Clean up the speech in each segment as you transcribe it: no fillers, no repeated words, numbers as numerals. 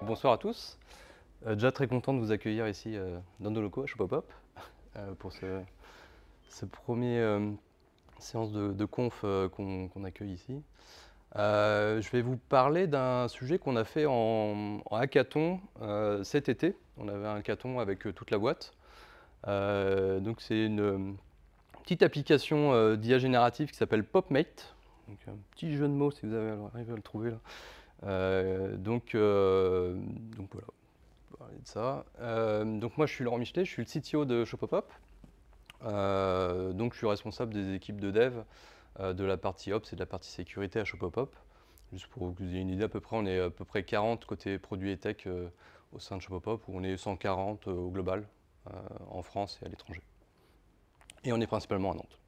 Bonsoir à tous. Déjà très content de vous accueillir ici dans nos locaux à Shopopop pour ce premier séance de conf qu'on accueille ici. Je vais vous parler d'un sujet qu'on a fait en hackathon cet été. On avait un hackathon avec toute la boîte. Donc c'est une petite application d'IA générative qui s'appelle PopMate. Donc un petit jeu de mots si vous arrivez à le trouver là. Donc voilà, on va parler de ça. Donc moi je suis Laurent Michelet, je suis le CTO de Shopopop. Donc je suis responsable des équipes de dev, de la partie Ops et de la partie sécurité à Shopopop. Juste pour que vous ayez une idée, à peu près, on est à peu près 40 côté produits et tech au sein de Shopopop, où on est 140 au global, en France et à l'étranger. Et on est principalement à Nantes.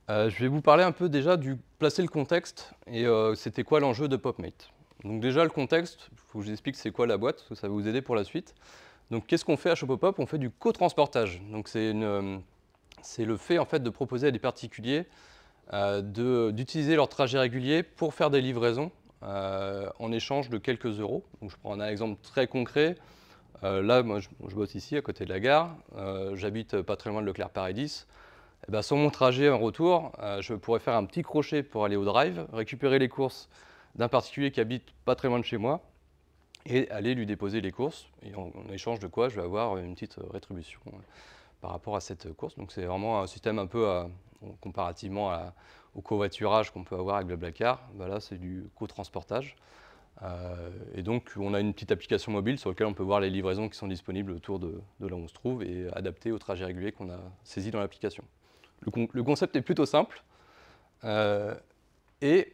Je vais vous parler un peu déjà placer le contexte et c'était quoi l'enjeu de PopMate. Donc déjà le contexte, il faut que je vous explique c'est quoi la boîte, parce que ça va vous aider pour la suite. Donc qu'est-ce qu'on fait à Shopopop? On fait du co-transportage. Donc c'est le fait en fait de proposer à des particuliers d'utiliser leur trajet régulier pour faire des livraisons en échange de quelques euros. Donc je prends un exemple très concret. Là, moi, je bosse ici, à côté de la gare. J'habite pas très loin de Leclerc-Paradis. Eh ben, sur mon trajet en retour, je pourrais faire un petit crochet pour aller au drive, récupérer les courses d'un particulier qui habite pas très loin de chez moi et aller lui déposer les courses. Et en échange de quoi, je vais avoir une petite rétribution par rapport à cette course. Donc c'est vraiment un système un peu comparativement au covoiturage qu'on peut avoir avec Blablacar. Ben là, c'est du co-transportage. Et donc, on a une petite application mobile sur laquelle on peut voir les livraisons qui sont disponibles autour de là où on se trouve et adaptées au trajet régulier qu'on a saisi dans l'application. Le concept est plutôt simple. Et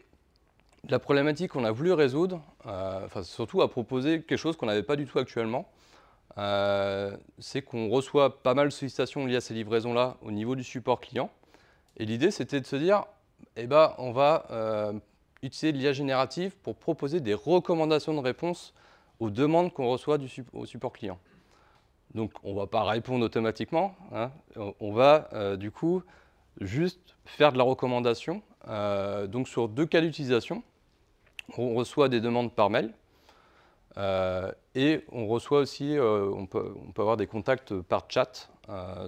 la problématique qu'on a voulu résoudre, enfin surtout à proposer quelque chose qu'on n'avait pas du tout actuellement, c'est qu'on reçoit pas mal de sollicitations liées à ces livraisons-là au niveau du support client. Et l'idée, c'était de se dire, eh ben, on va utiliser l'IA générative pour proposer des recommandations de réponse aux demandes qu'on reçoit au support client. Donc, on ne va pas répondre automatiquement, hein. On va du coup juste faire de la recommandation. Donc, sur 2 cas d'utilisation, on reçoit des demandes par mail et on reçoit aussi, on peut avoir des contacts par chat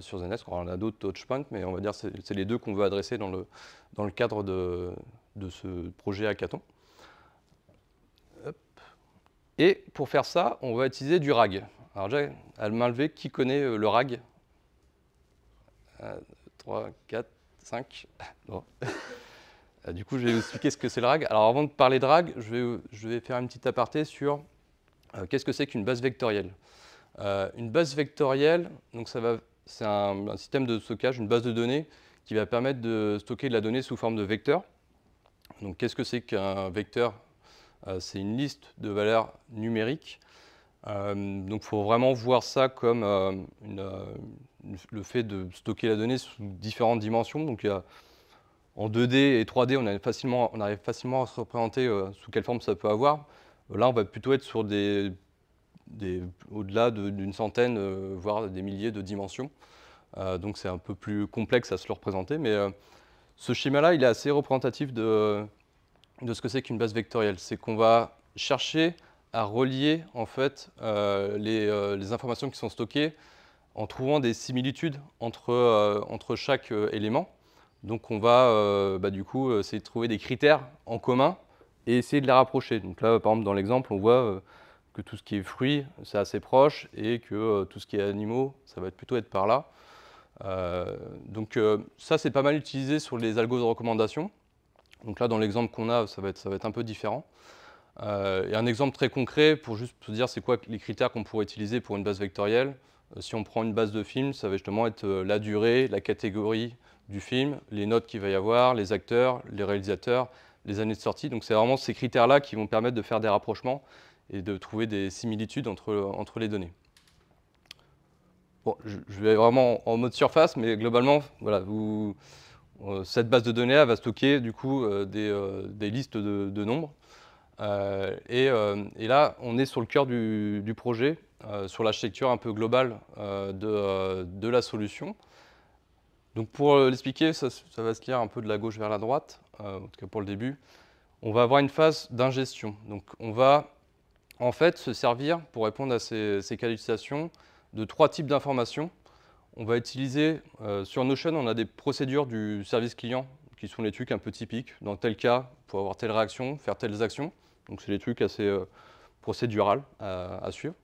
sur Zendesk. On a d'autres touchpoints, mais on va dire que c'est les 2 qu'on veut adresser dans le cadre de ce projet hackathon. Hop. Et pour faire ça, on va utiliser du RAG. Alors déjà, à main levée, qui connaît le RAG? 3, 4, 5. Bon. Du coup, je vais vous expliquer ce que c'est le RAG. Alors avant de parler de RAG, je vais faire une petite aparté sur qu'est-ce que c'est qu'une base vectorielle. Une base vectorielle, c'est un système de stockage, une base de données qui va permettre de stocker de la donnée sous forme de vecteurs. Donc qu'est-ce que c'est qu'un vecteur? C'est une liste de valeurs numériques. Donc il faut vraiment voir ça comme le fait de stocker la donnée sous différentes dimensions. Donc en 2D et 3D, on arrive facilement à se représenter sous quelle forme ça peut avoir. Là, on va plutôt être sur au-delà d'une centaine, voire des milliers de dimensions. Donc c'est un peu plus complexe à se le représenter. Mais ce schéma-là, il est assez représentatif de ce que c'est qu'une base vectorielle. C'est qu'on va chercher à relier en fait, les informations qui sont stockées en trouvant des similitudes entre chaque élément. Donc on va du coup essayer de trouver des critères en commun et essayer de les rapprocher. Donc là, par exemple, dans l'exemple, on voit que tout ce qui est fruits, c'est assez proche, et que tout ce qui est animaux, ça va plutôt être par là. Donc ça, c'est pas mal utilisé sur les algos de recommandation. Donc là, dans l'exemple qu'on a, ça va être un peu différent. Et un exemple très concret, pour juste se dire c'est quoi les critères qu'on pourrait utiliser pour une base vectorielle. Si on prend une base de film, ça va justement être la durée, la catégorie du film, les notes qu'il va y avoir, les acteurs, les réalisateurs, les années de sortie. Donc c'est vraiment ces critères-là qui vont permettre de faire des rapprochements et de trouver des similitudes entre les données. Bon, je vais vraiment en mode surface, mais globalement, voilà, cette base de données va stocker du coup des listes de nombres. Et là, on est sur le cœur du projet, sur l'architecture un peu globale de la solution. Donc pour l'expliquer, ça va se lire un peu de la gauche vers la droite, en tout cas pour le début. on va avoir une phase d'ingestion. Donc on va en fait se servir pour répondre à ces qualifications de 3 types d'informations. On va utiliser, sur Notion, on a des procédures du service client qui sont les trucs un peu typiques. Dans tel cas, pour avoir telle réaction, faire telles actions. Donc c'est des trucs assez procédurales à suivre.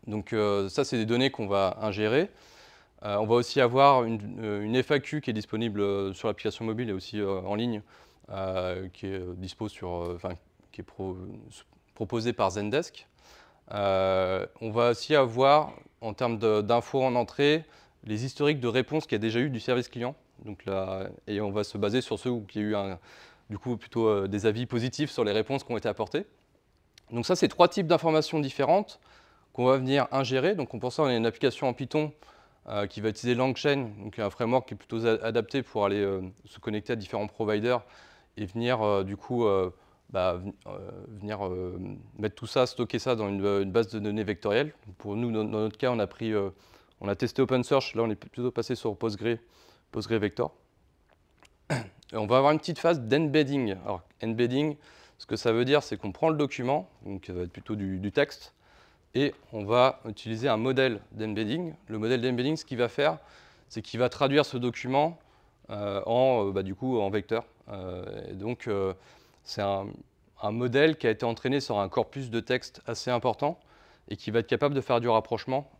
Donc ça, c'est des données qu'on va ingérer. On va aussi avoir une FAQ qui est disponible sur l'application mobile et aussi en ligne, qui est qui est proposée par Zendesk. On va aussi avoir, en termes d'infos en entrée, les historiques de réponses qu'il y a déjà eu du service client. Donc là, et on va se baser sur ceux où il y a eu du coup plutôt des avis positifs sur les réponses qui ont été apportées. Donc ça, c'est 3 types d'informations différentes qu'on va venir ingérer. Donc pour ça, on a une application en Python qui va utiliser LangChain, donc un framework qui est plutôt adapté pour aller se connecter à différents providers et venir du coup mettre tout ça, stocker ça dans une base de données vectorielle. Pour nous, dans notre cas, on a testé OpenSearch, là on est plutôt passé sur PostgreVector. Et on va avoir une petite phase d'embedding. Alors, embedding, ce que ça veut dire, c'est qu'on prend le document, donc ça va être plutôt du texte, et on va utiliser un modèle d'embedding. Le modèle d'embedding, ce qu'il va faire, c'est qu'il va traduire ce document en vecteur. Et donc, c'est un modèle qui a été entraîné sur un corpus de texte assez important et qui va être capable de faire du rapprochement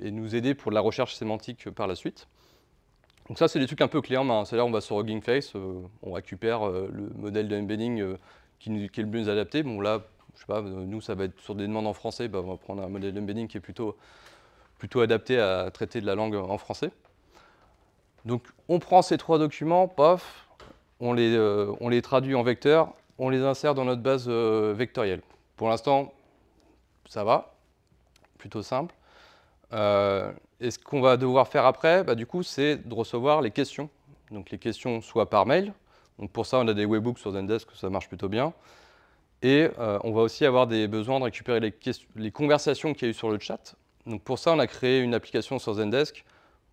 et nous aider pour de la recherche sémantique par la suite. Donc ça, c'est des trucs un peu clés en main. C'est-à-dire, on va sur Hugging Face, on récupère le modèle de embedding qui est le mieux adapté. Bon, là, je sais pas, nous, ça va être sur des demandes en français. On va prendre un modèle d'embedding qui est plutôt adapté à traiter de la langue en français. Donc, on prend ces 3 documents, paf, on les traduit en vecteur, on les insère dans notre base vectorielle. Pour l'instant, ça va, plutôt simple. Et ce qu'on va devoir faire après, du coup, c'est de recevoir les questions. Donc les questions soit par mail. Donc pour ça, on a des webhooks sur Zendesk, ça marche plutôt bien. Et on va aussi avoir des besoins de récupérer les conversations qu'il y a eu sur le chat. Donc pour ça, on a créé une application sur Zendesk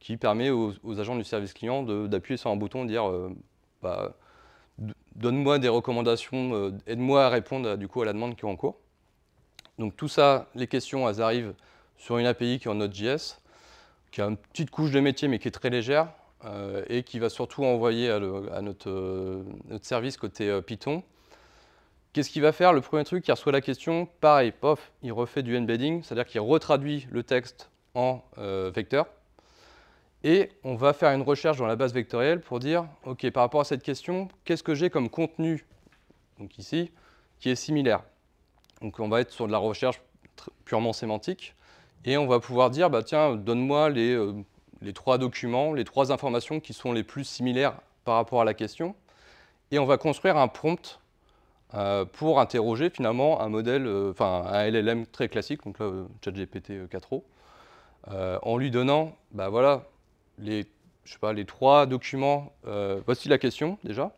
qui permet aux agents du service client d'appuyer sur un bouton et de dire donne-moi des recommandations, aide-moi à répondre du coup à la demande qui est en cours. Donc tout ça, les questions, elles arrivent sur une API qui est en Node.js, qui a une petite couche de métier mais qui est très légère et qui va surtout envoyer à notre service côté Python. Qu'est-ce qu'il va faire? Le premier truc, il reçoit la question, pareil, pof, il refait du embedding, c'est-à-dire qu'il retraduit le texte en vecteur. Et on va faire une recherche dans la base vectorielle pour dire, OK, par rapport à cette question, qu'est-ce que j'ai comme contenu, donc ici, qui est similaire? Donc on va être sur de la recherche purement sémantique. Et on va pouvoir dire, tiens, donne-moi les 3 documents, les 3 informations qui sont les plus similaires par rapport à la question. Et on va construire un prompt pour interroger finalement un modèle, un LLM très classique, donc là, ChatGPT 4o, en lui donnant, voilà, les 3 documents. Voici la question déjà.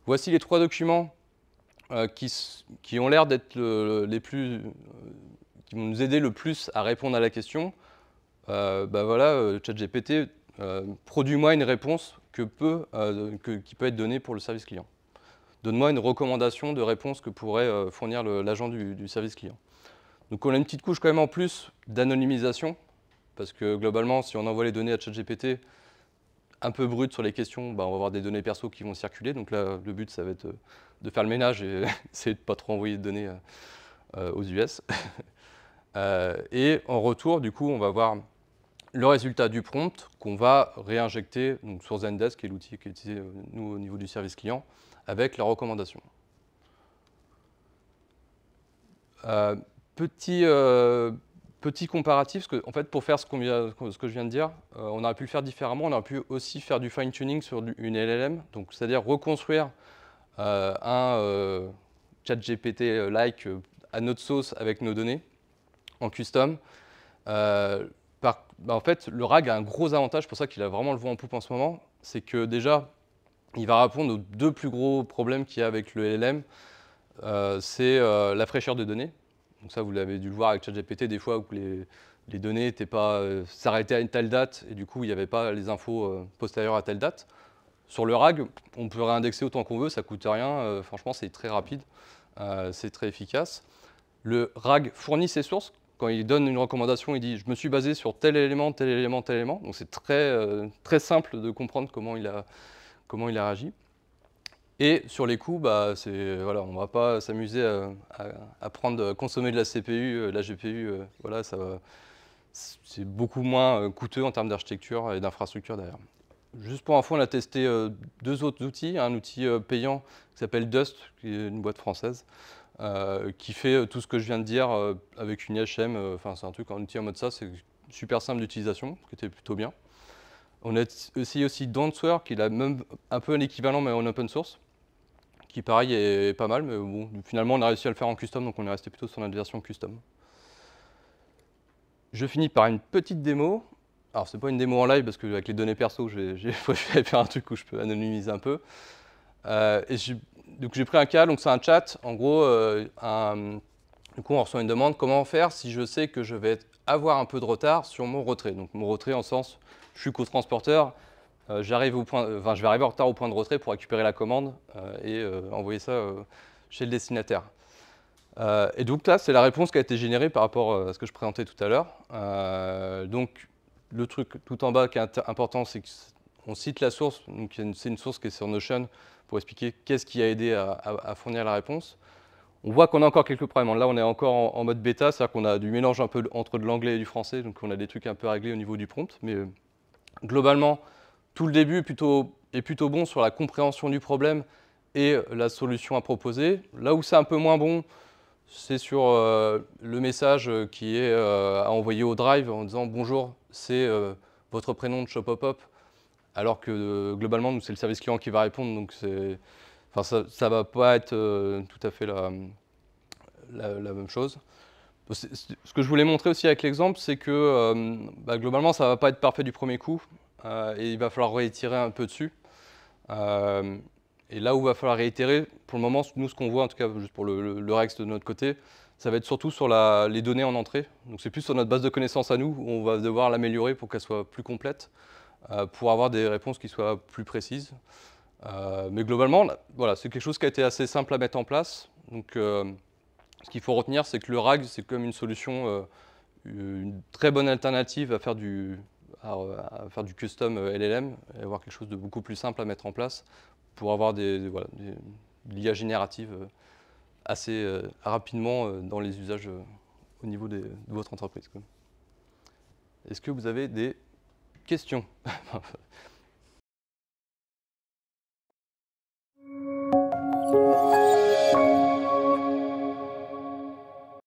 Voici les 3 documents qui ont l'air d'être les plus qui vont nous aider le plus à répondre à la question. Voilà, ChatGPT, produis-moi une réponse qui peut être donnée pour le service client. Donne-moi une recommandation de réponse que pourrait fournir l'agent du service client. Donc on a une petite couche quand même en plus d'anonymisation, parce que globalement, si on envoie les données à ChatGPT un peu brutes sur les questions, on va avoir des données perso qui vont circuler. Donc là, le but, ça va être de faire le ménage et essayer de ne pas trop envoyer de données aux US. Et en retour, du coup, on va voir le résultat du prompt qu'on va réinjecter donc, sur Zendesk, qui est l'outil qui est utilisé nous, au niveau du service client, avec la recommandation. Petit comparatif, parce que, en fait, pour faire ce que je viens de dire, on aurait pu le faire différemment. On aurait pu aussi faire du fine-tuning sur une LLM, c'est-à-dire reconstruire un ChatGPT-like à notre sauce avec nos données en custom. En fait, le RAG a un gros avantage, pour ça qu'il a vraiment le vent en poupe en ce moment, c'est que déjà, il va répondre aux 2 plus gros problèmes qu'il y a avec le LLM. C'est la fraîcheur de données. Donc ça, vous l'avez dû le voir avec ChatGPT, des fois où les données n'étaient pas s'arrêtaient à une telle date, et du coup, il n'y avait pas les infos postérieures à telle date. Sur le RAG, on peut réindexer autant qu'on veut, ça coûte rien. Franchement, c'est très rapide, c'est très efficace. Le RAG fournit ses sources. Quand il donne une recommandation, il dit « je me suis basé sur tel élément, tel élément, tel élément ». Donc c'est très simple de comprendre comment il a réagi. Et sur les coûts, bah, voilà, on ne va pas s'amuser à consommer de la CPU, de la GPU. Voilà, c'est beaucoup moins coûteux en termes d'architecture et d'infrastructure derrière. Juste pour info, on a testé 2 autres outils. Un outil payant qui s'appelle Dust, qui est une boîte française, qui fait tout ce que je viens de dire avec une IHM. Enfin, c'est un outil en mode ça, c'est super simple d'utilisation, qui était plutôt bien. On a essayé aussi Dancewear, qui a même un peu un équivalent, mais en open source, qui pareil est pas mal, mais bon, finalement on a réussi à le faire en custom, donc on est resté plutôt sur notre version custom. Je finis par une petite démo. Alors c'est pas une démo en live, parce qu'avec les données perso, j'ai préféré faire un truc où je peux anonymiser un peu. Donc j'ai pris un cas, donc c'est un chat. En gros, du coup on reçoit une demande, comment faire si je sais que je vais avoir un peu de retard sur mon retrait. Donc mon retrait en sens, je suis co-transporteur, je vais arriver en retard au point de retrait pour récupérer la commande et envoyer ça chez le destinataire. Et donc là, c'est la réponse qui a été générée par rapport à ce que je présentais tout à l'heure. Donc le truc tout en bas qui est important, c'est qu'on cite la source. Donc c'est une source qui est sur Notion pour expliquer qu'est-ce qui a aidé à fournir la réponse. On voit qu'on a encore quelques problèmes. Là, on est encore en mode bêta, c'est-à-dire qu'on a du mélange un peu entre de l'anglais et du français, donc on a des trucs un peu réglés au niveau du prompt. Mais globalement, tout le début est plutôt bon sur la compréhension du problème et la solution à proposer. Là où c'est un peu moins bon, c'est sur le message qui est à envoyer au Drive en disant « Bonjour, c'est votre prénom de Shopopop », alors que globalement, nous, c'est le service client qui va répondre, donc ça ne va pas être tout à fait la même chose. Ce que je voulais montrer aussi avec l'exemple, c'est que globalement, ça ne va pas être parfait du premier coup, et il va falloir réitérer un peu dessus. Et là où il va falloir réitérer, pour le moment, nous, ce qu'on voit, en tout cas, juste pour le Rex de notre côté, ça va être surtout sur les données en entrée. Donc c'est plus sur notre base de connaissances à nous, où on va devoir l'améliorer pour qu'elle soit plus complète, pour avoir des réponses qui soient plus précises. Mais globalement, voilà, c'est quelque chose qui a été assez simple à mettre en place. Donc ce qu'il faut retenir, c'est que le RAG, c'est comme une solution, une très bonne alternative à faire du custom LLM, et avoir quelque chose de beaucoup plus simple à mettre en place pour avoir de l'IA générative assez rapidement dans les usages au niveau de votre entreprise. Est-ce que vous avez des questions?